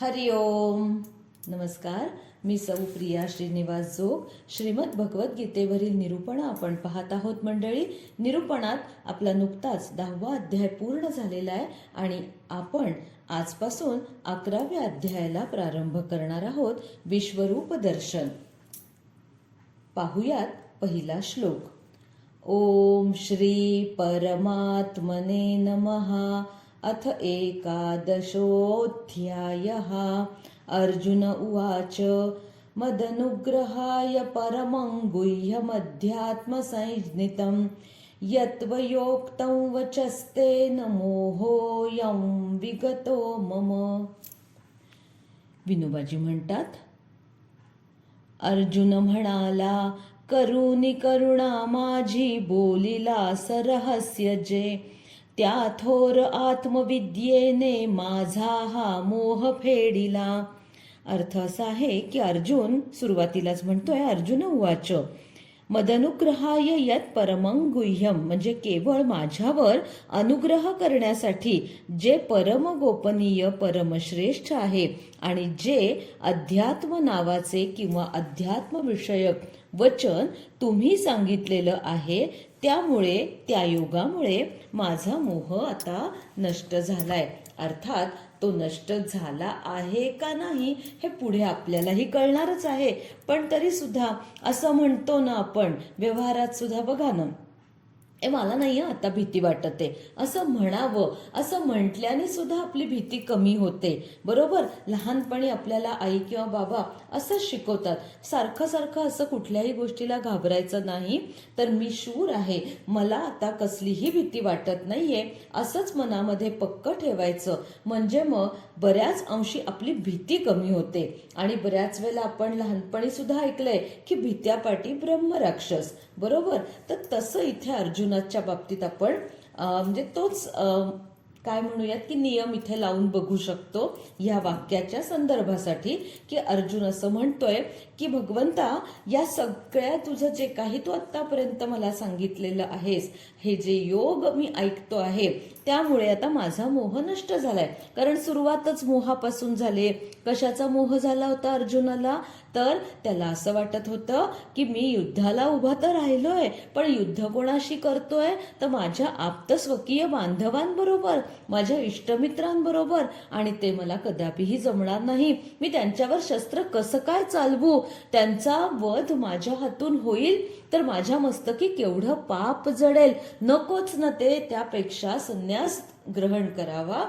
हरि ओम. नमस्कार. मी सौ प्रिया श्रीनिवास जोग. श्रीमद भगवद्गीतेवरील निरूपण आपण पाहत आहोत मंडळी. निरूपणात आपला नुकताच 10वा अध्याय पूर्ण झालेला आहे आणि आपण आजपासून 11व्या अध्यायाला प्रारंभ करणार आहोत. विश्वरूप दर्शन. पाहुयात पहिला श्लोक. ओम श्री परमात्मने नमः. अथ एकादशोऽध्यायः. अर्जुन उवाच मदनुग्रहाय परमं गुह्यमध्यात्मसंज्ञितं यत्त्वयोक्तं वचस्तेन मोहोऽयं विगतो मम. विनोबाजी म्हणतात, अर्जुन म्हणाला, करुणी करुणा माझी बोलिला सरहस्य जे, त्या थोर आत्मविद्येने माझा हा मोह फेडिला. अर्थ असा आहे की अर्जुन सुरुवातीलाच म्हणतोय, अर्जुन उवाच मदनुग्रहाय यत परमं गुह्यम, म्हणजे केवळ माझ्यावर अनुग्रह करण्यासाठी जे परम गोपनीय परमश्रेष्ठ आहे आणि जे अध्यात्म नावाचे किंवा अध्यात्म विषयक वचन तुम्ही सांगितलेलं आहे, त्यामुळे त्या योगामुळे माझा मोह आता नष्ट झालाय. अर्थात तो नष्ट झाला आहे का नाही हे पुढे आपल्यालाही कळणारच आहे. पण तरी सुद्धा असं म्हणतो ना आपण व्यवहारात सुद्धा, बघा ना, मला नाही आता भीती वाटते असं म्हणावं. असं म्हटल्याने सुद्धा आपली भीती कमी होते. बरोबर. लहानपणी आपल्याला आई किंवा बाबा असंच शिकवतात, सारखं सारखं असं कुठल्याही गोष्टीला घाबरायचं नाही, तर मी शूर आहे, मला आता कसलीही भीती वाटत नाहीये असंच मनामध्ये पक्क ठेवायचं. म्हणजे मग बऱ्याच अंशी आपली भीती कमी होते. आणि बऱ्याच वेळेला आपण लहानपणी सुद्धा ऐकलंय की भीत्यापाटी ब्रह्मराक्षस. बरोबर. तर तसं इथे अर्जुनाच्या बाबतीत आपण म्हणजे तोच काय म्हणूयात की नियम इथे लावून बघू शकतो या वाक्याच्या संदर्भासाठी, की अर्जुन असं म्हणतोय की भगवंता, या सगळ्या तुझं जे काही तू आतापर्यंत मला सांगितलेलं आहेस, हे जे योग मी ऐकतो आहे, त्यामुळे आता माझा मोह नष्ट झालाय. कारण सुरुवातच मोहापासून झाले. कशाचा मोह झाला होता अर्जुनाला? तर त्याला असं वाटत होतं की मी युद्धाला उभा तर राहिलोय, पण युद्ध कोणाशी करतोय? तर माझ्या आप्तस्वकीय बांधवांबरोबर, माझ्या इष्टमित्रांबरोबर, आणि ते मला कदापिही जमणार नाही. मी त्यांच्यावर शस्त्र कसं काय चालवू? त्यांचा वध माझ्या हातून होईल तर माझ्या मस्तकी केवढं पाप जडेल. नकोच ना ते. त्यापेक्षा संन्यास ग्रहण करावा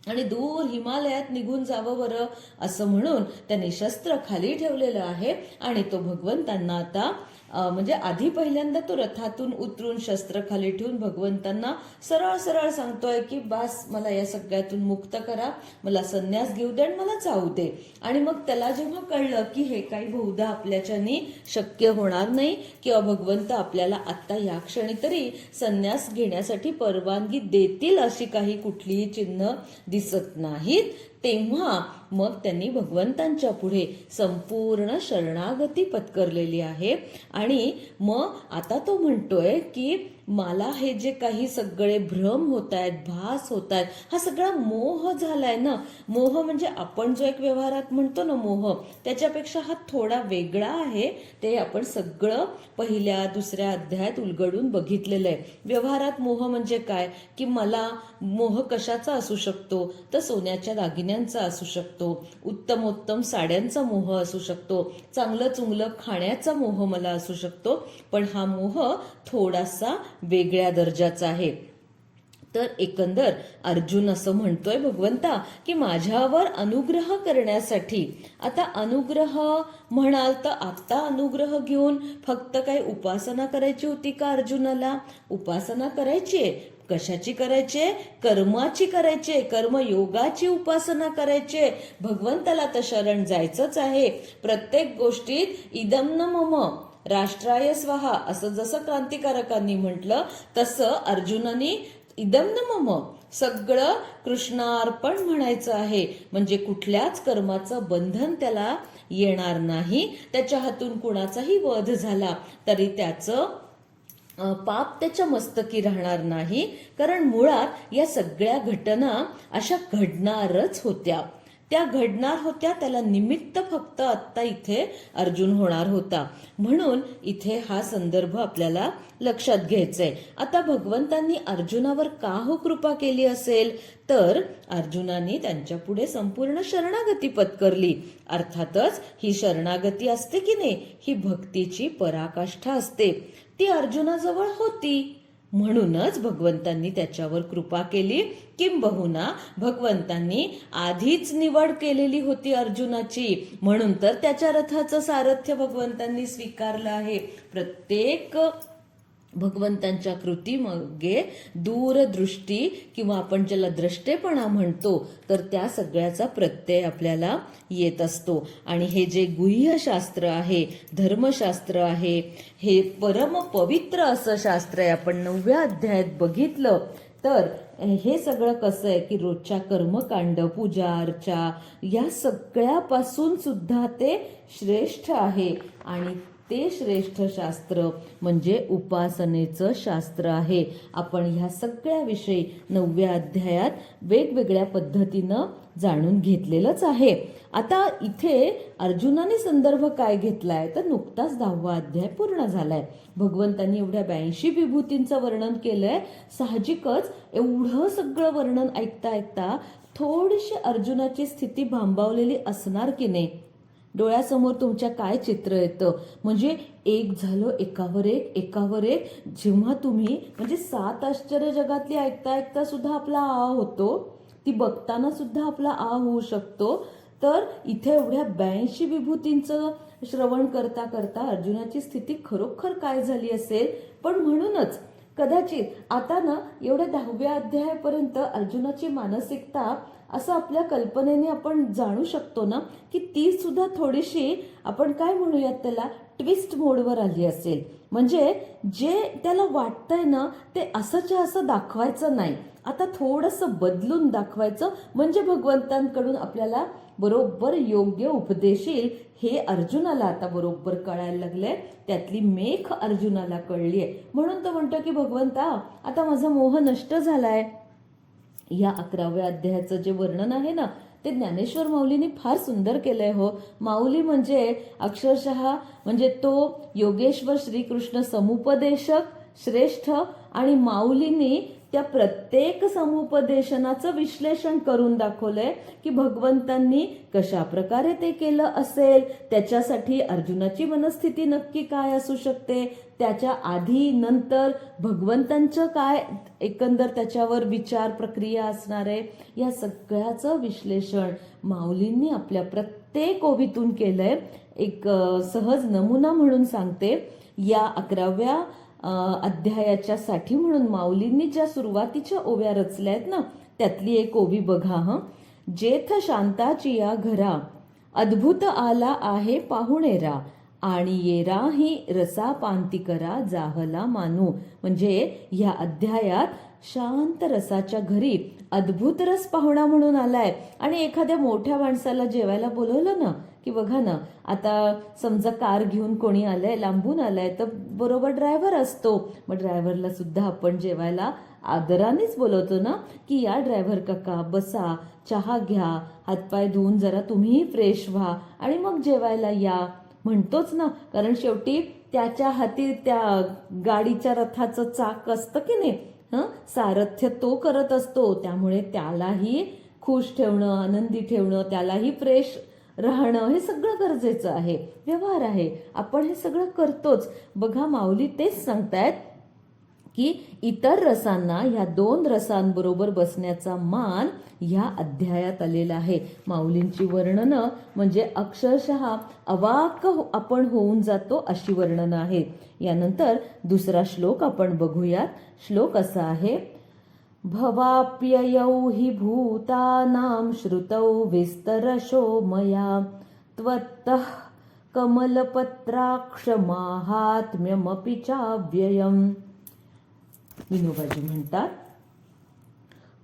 आणि दूर हिमालयात निघून जावं बरं, असं म्हणून त्यांनी शस्त्र खाली ठेवलेलं आहे. आणि तो भगवंतांना आता म्हणजे आधी पहिल्यांदा तो रथातून उतरून शस्त्र खाली ठेवून भगवंतांना सरळ सरळ सांगतोय की बस, मला या सगळ्यातून मुक्त करा, मला संन्यास घेऊ दे आणि मला जाऊ दे. आणि मग त्याला जेव्हा कळलं की हे काही बहुधा आपल्याच्यानी शक्य होणार नाही किंवा भगवंत आपल्याला आता या क्षणी तरी संन्यास घेण्यासाठी परवानगी देतील अशी काही कुठलीही चिन्ह दिसत नाहीत, तेव्हा मग त्यांनी भगवंतांच्या पुढे संपूर्ण शरणागती पत्करलेली आहे. आणि मग आता तो म्हणतोय की मला हे जे काही सगळे भ्रम होत आहेत, भास होत आहेत, हा सगळा मोह झालाय ना. मोह म्हणजे आपण जो एक व्यवहारात म्हणतो ना मोह, त्याच्यापेक्षा हा थोडा वेगळा आहे. ते आपण सगळं पहिल्या दुसऱ्या अध्यायात उलगडून बघितलेलं आहे. व्यवहारात मोह म्हणजे काय, की मला मोह कशाचा असू शकतो? तर सोन्याच्या दागिन्यांचा असू शकतो, उत्तमोत्तम साड्यांचा मोह असू शकतो, चांगलं चुंगलं खाण्याचा मोह मला असू शकतो. पण हा मोह थोडासा वेगळ्या दर्जाचा आहे. तर एकंदर अर्जुन असं म्हणतोय भगवंता की माझ्यावर अनुग्रह करण्यासाठी, आता अनुग्रह म्हणाल तर आता अनुग्रह घेऊन फक्त काही उपासना करायची होती का अर्जुनाला? उपासना करायची. कशाची करायचे? कर्माची करायचे, कर्मयोगाची उपासना करायचे. भगवंताला तर शरण जायचंच आहे. प्रत्येक गोष्टीत इदम न मम राष्ट्राय स्वाहा असं जसं क्रांतिकारकांनी म्हटलं, तसं अर्जुनानी इदम न मम सगळं कृष्णार्पण म्हणायचं आहे. म्हणजे कुठल्याच कर्माचं बंधन त्याला येणार नाही. त्याच्या हातून कुणाचाही वध झाला तरी त्याचं पाप त्याच्या मस्तकी राहणार नाही, कारण मुळात या सगळ्या घटना अशा घडणारच होत्या. त्या घडणार होत्या, त्याला निमित्त फक्त आत्ता इथे अर्जुन होणार होता. म्हणून इथे हा संदर्भ आपल्याला लक्षात घ्यायचा आहे. आता भगवंतांनी अर्जुनावर का हो कृपा केली असेल, तर अर्जुनाने त्यांच्या पुढे संपूर्ण शरणागती पत्करली. अर्थातच ही शरणागती असते की नाही, ही भक्तीची पराकाष्ठा असते, ती अर्जुनाजवळ होती. म्हणूनच भगवंतांनी त्याच्यावर कृपा केली. किंबहुना भगवंतांनी आधीच निवड केलेली होती अर्जुनाची, म्हणून तर त्याच्या रथाचं सारथ्य भगवंतांनी स्वीकारलं आहे. प्रत्येक भगवंतांच्या कृतीमागे दूरदृष्टी किंवा आपण ज्याला द्रष्टेपणा म्हणतो, तर त्या सगळ्याचा प्रत्यय आपल्याला येत असतो. आणि हे जे गुह्य शास्त्र आहे, धर्मशास्त्र आहे, हे परम पवित्र असं शास्त्र आहे. आपण 9व्या अध्यायात बघितलं तर हे सगळं कसं आहे की रोजच्या कर्मकांड, पूजा अर्चा या सगळ्यापासून सुद्धा ते श्रेष्ठ आहे. आणि ते श्रेष्ठ शास्त्र म्हणजे उपासनेचं शास्त्र आहे. आपण ह्या सगळ्याविषयी 9व्या अध्यायात वेगवेगळ्या पद्धतीनं जाणून घेतलेलंच आहे. आता इथे अर्जुनाने संदर्भ काय घेतलाय, तर नुकताच 10वा अध्याय पूर्ण झालाय. भगवंतांनी एवढ्या 82 विभूतींचं वर्णन केलंय. साहजिकच एवढं सगळं वर्णन ऐकता ऐकता थोडीशी अर्जुनाची स्थिती भांबावलेली असणार की नाही. डोळ्यासमोर तुमच्या काय चित्र येतं, म्हणजे एक झालं एकावर एक. जेव्हा तुम्ही म्हणजे 7 आश्चर्य जगातली ऐकता ऐकता सुद्धा आपला आ होतो, ती बघताना सुद्धा आपला आ होऊ शकतो. तर इथे एवढ्या 82 विभूतींचं श्रवण करता करता अर्जुनाची स्थिती खरोखर काय झाली असेल. पण म्हणूनच कदाचित आता ना एवढ्या 10व्या अध्यायापर्यंत अर्जुनाची मानसिकता असं आपल्या कल्पनेने आपण जाणू शकतो ना, की ती सुद्धा थोडीशी आपण काय म्हणूयात त्याला ट्विस्ट मोडवर आली असेल. म्हणजे जे त्याला वाटतंय ना ते असंच्या असं दाखवायचं नाही, आता थोडंसं बदलून दाखवायचं, म्हणजे भगवंतांकडून आपल्याला बरोबर योग्य उपदेश येईल. हे अर्जुनाला आता बरोबर कळायला लागलंय. त्यातली मेख अर्जुनाला कळलीय. म्हणून तो म्हणतो की भगवंता आता माझा मोह नष्ट झालाय. या 11व्या अध्यायाचं जे वर्णन आहे ना, ते ज्ञानेश्वर माऊलींनी फार सुंदर केलंय हो. माऊली म्हणजे अक्षरशः म्हणजे तो योगेश्वर श्रीकृष्ण समुपदेशक श्रेष्ठ, आणि माऊलींनी त्या प्रत्येक समुपदेशनाचं विश्लेषण करून दाखवलंय की भगवंतांनी कशा प्रकारे ते केलं असेल, त्याच्यासाठी अर्जुनाची मनस्थिती नक्की काय असू शकते, त्याच्या आधी नंतर भगवंतांचं काय एकंदर त्याच्यावर विचार प्रक्रिया असणार आहे, या सगळ्याचं विश्लेषण माऊलींनी आपल्या प्रत्येक ओवीतून केलंय. एक सहज नमुना म्हणून सांगते, या 11व्या अध्यायाच्या साठी म्हणून माऊलींनी ज्या सुरुवातीच्या ओव्या रचल्या आहेत ना, त्यातली एक ओवी बघा. जेथ शांताची या घरा अद्भुत आला आहे पाहुणेरा, आणि येराही रसा पांतिकरा जाहला मानू. म्हणजे ह्या अध्यायात शांत रसाच्या घरी अद्भुत रस पाहुणा म्हणून आलाय. आणि एखाद्या मोठ्या माणसाला जेवायला बोलवलं ना की बघा ना, आता समजा कार घेऊन कोणी आलंय, लांबून आलंय, तर बरोबर ड्रायव्हर असतो. मग ड्रायव्हरला सुद्धा आपण जेवायला आदरानेच बोलवतो ना, की या ड्रायव्हर काका बसा, चहा घ्या, हातपाय धुवून जरा तुम्हीही फ्रेश व्हा आणि मग जेवायला या म्हणतोच ना. कारण शेवटी त्याच्या हाती त्या गाडीच्या रथाचं चाक असतं की नाही, सारथ्य तो करत असतो. त्यामुळे त्यालाही खुश ठेवणं, आनंदी ठेवणं, त्यालाही फ्रेश राहणं हे सगळं गरजेचं आहे, व्यवहार आहे. आपण हे सगळं करतोच. बघा माऊली तेच सांगतायत की इतर रसांना ह्या 2 रसांबरोबर बसण्याचा मान ह्या अध्यायात आलेला आहे. माऊलींची वर्णनं म्हणजे अक्षरशः अवाक आपण होऊन जातो अशी वर्णनं आहेत. यानंतर दुसरा श्लोक आपण बघूयात. श्लोक असा आहे, भवाप्ययौ हि भूतानां श्रुतौ विस्तरशो मया त्वत्तः कमलपत्राक्ष माहात्म्यमपि चाव्ययम्. विनोबाजी म्हणतात,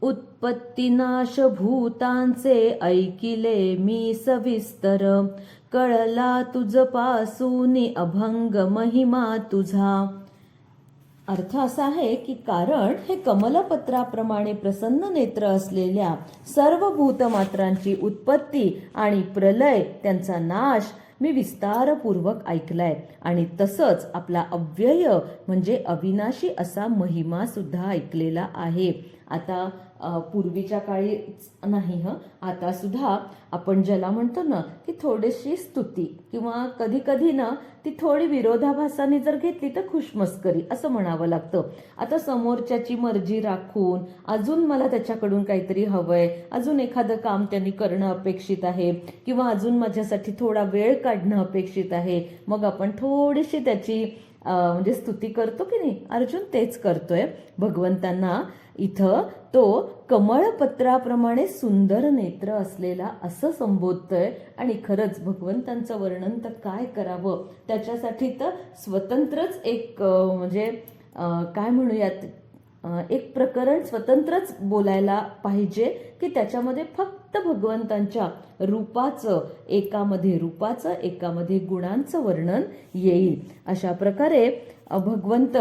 उत्पत्तीनाश भूतांचे ऐकिले मी सविस्तर, कळला तुझ पासूनी अभंग महिमा तुझा. अर्थ असा आहे की कारण हे कमलपत्राप्रमाणे प्रसन्न नेत्र असलेल्या सर्व भूतमात्रांची उत्पत्ती आणि प्रलय, त्यांचा नाश मी विस्तारपूर्वक ऐकलाय आणि तसंच आपला अव्यय म्हणजे अविनाशी असा महिमा सुद्धा ऐकलेला आहे. आता पूर्वीच्या काळीच नाही आता सुद्धा आपण ज्याला म्हणतो ना की थोडीशी स्तुती किंवा कधी कधी ना ती थोडी विरोधाभासाने जर घेतली तर खुशमस्करी असं म्हणावं लागतं. आता समोरच्याची मर्जी राखून अजून मला त्याच्याकडून काहीतरी हवंय, अजून एखादं काम त्यांनी करणं अपेक्षित आहे किंवा अजून माझ्यासाठी थोडा वेळ काढणं अपेक्षित आहे, मग आपण थोडीशी त्याची म्हणजे स्तुती करतो की नाही. अर्जुन तेच करतोय. भगवंतांना इथं तो कमळपत्राप्रमाणे सुंदर नेत्र असलेला असं संबोधतोय आणि खरंच भगवंतांचं वर्णन तर काय करावं, त्याच्यासाठी तर स्वतंत्रच एक म्हणजे काय म्हणूयात एक प्रकरण स्वतंत्रच बोलायला पाहिजे की त्याच्यामध्ये फक्त भगवंतांच्या रूपाचं एकामध्ये गुणांचं वर्णन येईल. अशा प्रकारे भगवंत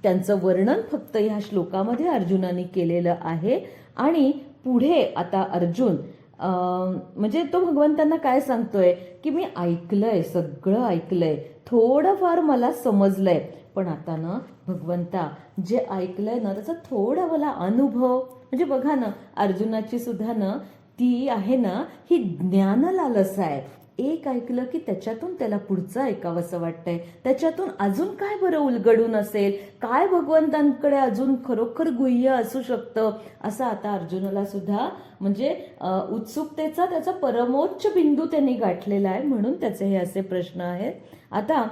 त्यांचं वर्णन फक्त ह्या श्लोकामध्ये अर्जुनाने केलेलं आहे. आणि पुढे आता अर्जुन म्हणजे तो भगवंतांना काय सांगतोय की मी ऐकलंय, सगळं ऐकलंय, थोडंफार मला समजलंय, पण आता ना भगवंता जे ऐकलंय ना त्याचा थोडा मला अनुभव, म्हणजे बघा ना अर्जुनाची सुद्धा ना ती आहे ना ही ज्ञान लालसा आहे. एक ऐकलं की त्याच्यातून त्याला पुढचं ऐकावंसं वाटतंय, त्याच्यातून अजून काय बरं उलगडून असेल, काय भगवंतांकडे अजून खरोखर गुह्य असू शकतं, असं आता अर्जुनाला सुद्धा म्हणजे उत्सुकतेचा त्याचा परमोच्च बिंदू त्यांनी गाठलेला आहे. म्हणून त्याचे हे असे प्रश्न आहेत. आता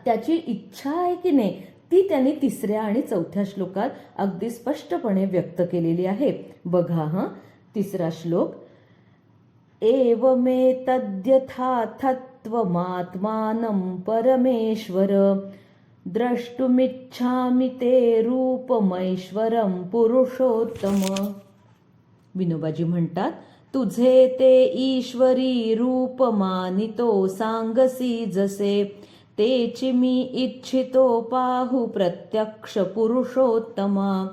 त्याची इच्छा आहे की नाही ती त्यांनी 3ऱ्या आणि 4थ्या श्लोकात अगदी स्पष्टपणे व्यक्त केलेली आहे. बघा 3रा श्लोक. एवमेतद्यथाथत्वमात्मानं परमेश्वर द्रष्टुमिच्छामि ते रूपमैश्वरं पुरुषोत्तम. विनोबाजी म्हणतात, तुझे ते ईश्वरी रूप मानितो सांगसी जसे, तेची मी इच्छितो पाहू प्रत्यक्ष पुरुषोत्तमा.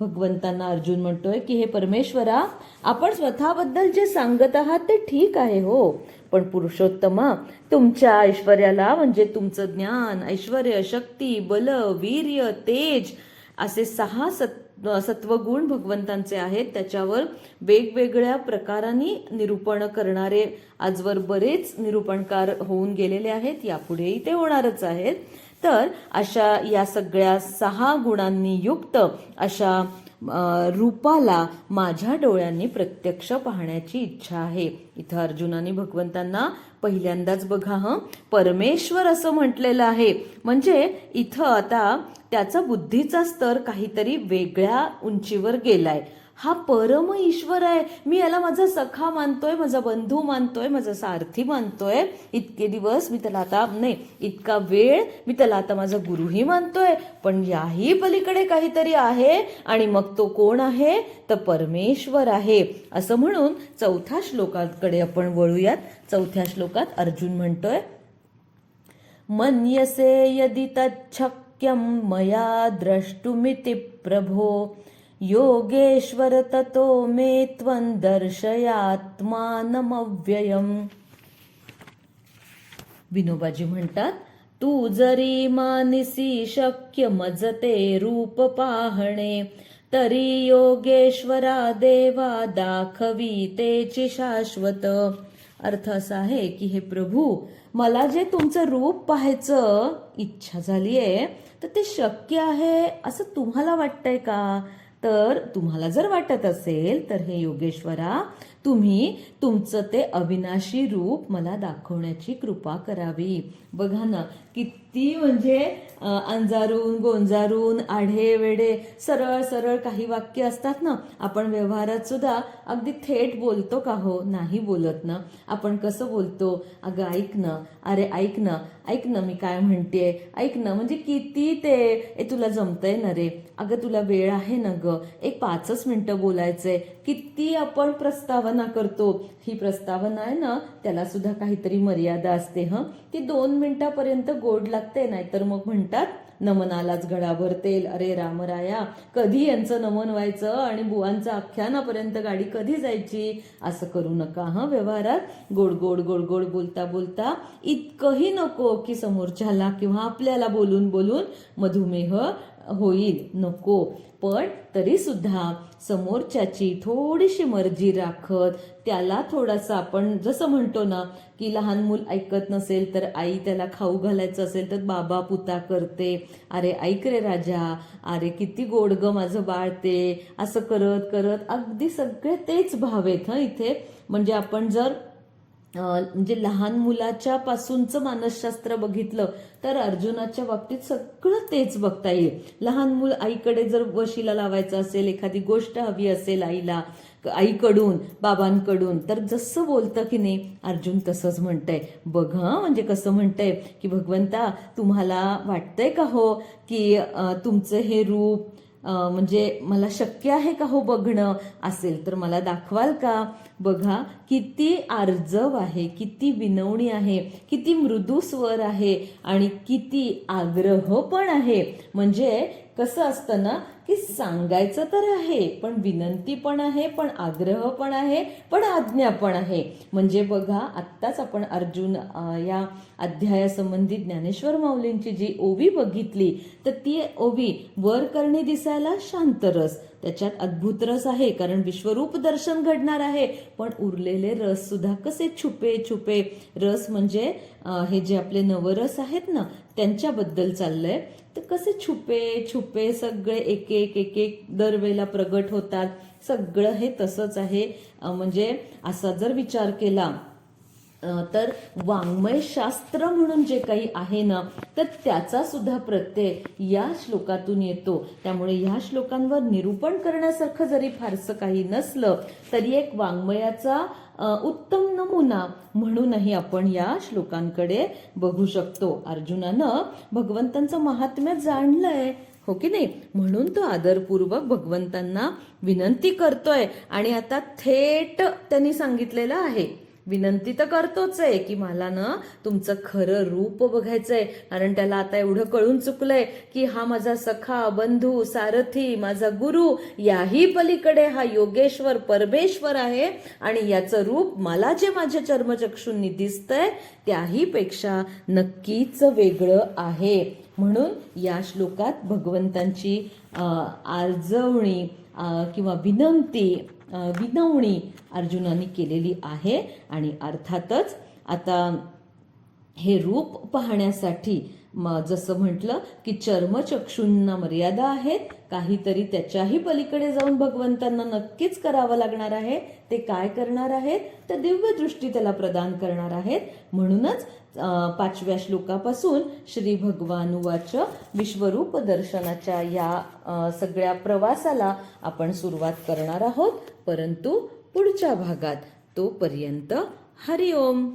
भगवंतांना अर्जुन म्हणतोय की हे परमेश्वरा, आपण स्वतःबद्दल जे सांगत आहात ते ठीक आहे हो, पण पुरुषोत्तमा तुमच्या ऐश्वर्याला म्हणजे तुमचं ज्ञान, ऐश्वर्य, शक्ती, बल, वीर्य, तेज असे 6 सत्वगुण भगवंतांचे आहेत. त्याच्यावर वेगवेगळ्या प्रकारांनी निरूपण करणारे आजवर बरेच निरूपणकार होऊन गेलेले आहेत, यापुढेही ते होणारच आहेत. तर अशा या सगळ्या 6 गुणांनी युक्त अशा रूपाला माझ्या डोळ्यांनी प्रत्यक्ष पाहण्याची इच्छा आहे. इथं अर्जुनाने भगवंतांना पहिल्यांदाच बघा परमेश्वर असं म्हटलेलं आहे. म्हणजे इथं आता त्याचा बुद्धीचा स्तर काहीतरी वेगळ्या उंचीवर गेलाय. हा परम ईश्वर आहे, मी याला माझा सखा मानतोय, माझा बंधू मानतोय, माझा सारथी मानतोय. इतके दिवस मी त्याला आता नाही, इतका वेळ मी त्याला आता माझा गुरुही मानतोय, पण याही पलीकडे काहीतरी आहे. आणि मग तो कोण आहे तर परमेश्वर आहे. असं म्हणून 4थ्या श्लोकाकडे आपण वळूयात. 4थ्या श्लोकात अर्जुन म्हणतोय, मन्यसे यदि तच्छक्यं मया द्रष्टुमिति प्रभो योगेश्वर ततो मे त्वं दर्शयात्मानमव्ययम्. विनोबाजी म्हणतात, तू जरी मानिसी शक्य मजते रूप पाहणे, तरी योगेश्वरा देवा दाखवी तेची शाश्वत. अर्थ असा आहे की हे प्रभू, मला जे तुमचं रूप पाहायचं इच्छा झालीये तर ते शक्य आहे असं तुम्हाला वाटतंय का? तर तुम्हाला जर वाटत असेल तर हे योगेश्वरा, तुम्ही तुमचं ते अविनाशी रूप मला दाखवण्याची कृपा करावी. बघा ना किती म्हणजे अंजारून गोंजारून आढे वेडे सरळ सरळ काही वाक्य असतात ना, आपण व्यवहारात सुद्धा अगदी थेट बोलतो का हो? नाही बोलत ना. आपण कसं बोलतो, अगं ऐक ना, अरे ऐक ना, ऐक ना मी काय म्हणतेय, ऐक ना, म्हणजे किती ते तुला जमतंय ना रे, अगं तुला वेळ आहे ना ग, एक 5च मिनिटं बोलायचंय. किती आपण प्रस्तावना करतो. ही प्रस्तावना आहे ना त्याला सुद्धा काहीतरी मर्यादा असते. ती 2 मिनिटापर्यंत गोड लागते, नाहीतर मग म्हणतात नमनालाच घडा भरतेल. अरे रामराया, कधी यांचं नमन व्हायचं आणि बुवांचं आख्यानापर्यंत गाडी कधी जायची? असं करू नका हं व्यवहारात. गोड गोड गोड गोड बोलता बोलता इतकंही नको की समोरच्याला किंवा आपल्याला बोलून बोलून मधुमेह होईल, नको. पण तरी सुद्धा समोरच्याची थोडीशी मर्जी राखत त्याला थोडासा, आपण जसं म्हणतो ना की लहान मूल ऐकत नसेल तर आई त्याला खाऊ घालायचं असेल तर बाबा पुता करते, अरे ऐक रे राजा, अरे किती गोड ग माझं बाळ ते, असं करत करत अगदी सगळे तेच भाव आहेत हं इथे. म्हणजे आपण जर म्हणजे लहान मुलाच्या पासूनचं मानसशास्त्र बघितलं तर अर्जुनाच्या बाबतीत सगळं तेच बघता येईल. लहान मूल आईकडे जर वशिला लावायचं असेल, एखादी गोष्ट हवी असेल आईला, आईकडून बाबांकडून, तर जसं बोलतं की नाही अर्जुन तसंच म्हणतंय. बघ म्हणजे कसं म्हणतंय की भगवंता तुम्हाला वाटतंय का हो की तुमचं हे रूप म्हणजे मला शक्य आहे का हो बघणं? असेल तर मला दाखवाल का? बघा किती आर्जव आहे, किती विनवणी आहे, किती मृदू स्वर आहे आणि किती आग्रह पण आहे. म्हणजे कसं असतं ना की सांगायचं तर आहे पण विनंती पण आहे, पण आग्रह पण आहे, पण आज्ञा पण आहे. म्हणजे बघा आत्ताच आपण अर्जुन या अध्यायासंबंधी ज्ञानेश्वर माऊलींची जी ओवी बघितली तर ती ओवी वर करणे दिसायला शांत रस, त्याच्यात अद्भुत रस आहे कारण विश्वरूप दर्शन घडणार आहे. पण उरलेले रस सुद्धा कसे छुपे छुपे रस, म्हणजे हे जे आपले नवरस आहेत ना त्यांच्याबद्दल चाललंय. तर कसे छुपे छुपे सगळे एक एक एक एक दरवेळेला प्रगट होतात. सगळं हे तसंच आहे. म्हणजे असा जर विचार केला तर वाङ्मय शास्त्र म्हणून जे काही आहे ना तर त्याचा सुद्धा प्रत्यय या श्लोकातून येतो. त्यामुळे या श्लोकांवर निरूपण करण्यासारखं जरी फारसं काही नसलं तरी एक वाङ्मयाचा उत्तम नमुना म्हणूनही आपण या श्लोकांकडे बघू शकतो. अर्जुनानं भगवंतांचं महात्म्य जाणलंय, हो की नाही, म्हणून तो आदरपूर्वक भगवंतांना विनंती करतोय. आणि आता थेट त्यांनी सांगितलेलं आहे, विनंती तर करतोच आहे की मला ना तुमचं खरं रूप बघायचंय. कारण त्याला आता एवढं कळून चुकलंय की हा माझा सखा, बंधू, सारथी, माझा गुरु, याही पलीकडे हा योगेश्वर परमेश्वर आहे आणि याचं रूप मला जे माझ्या चर्मचक्षूंनी दिसतंय त्याही पेक्षा नक्कीच वेगळं आहे. म्हणून या श्लोकात भगवंतांची आर्जवणी किंवा विनवणी अर्जुनाने केलेली आहे. आणि अर्थातच आता हे रूप पाहण्यासाठी जसं म्हटलं की चर्मचक्षूंना मर्यादा आहेत, काहीतरी त्याच्याही पलीकडे जाऊन भगवंतांना नक्कीच करावं लागणार आहे. ते काय करणार आहेत तर दिव्य दृष्टी त्याला प्रदान करणार आहेत. म्हणूनच 5व्या श्लोकापासून श्री भगवान उवाच विश्वरूप दर्शनाच्या या सगळ्या प्रवासाला आपण सुरुवात करणार आहोत, परंतु पुढच्या भागात. तोपर्यंत हरिओम.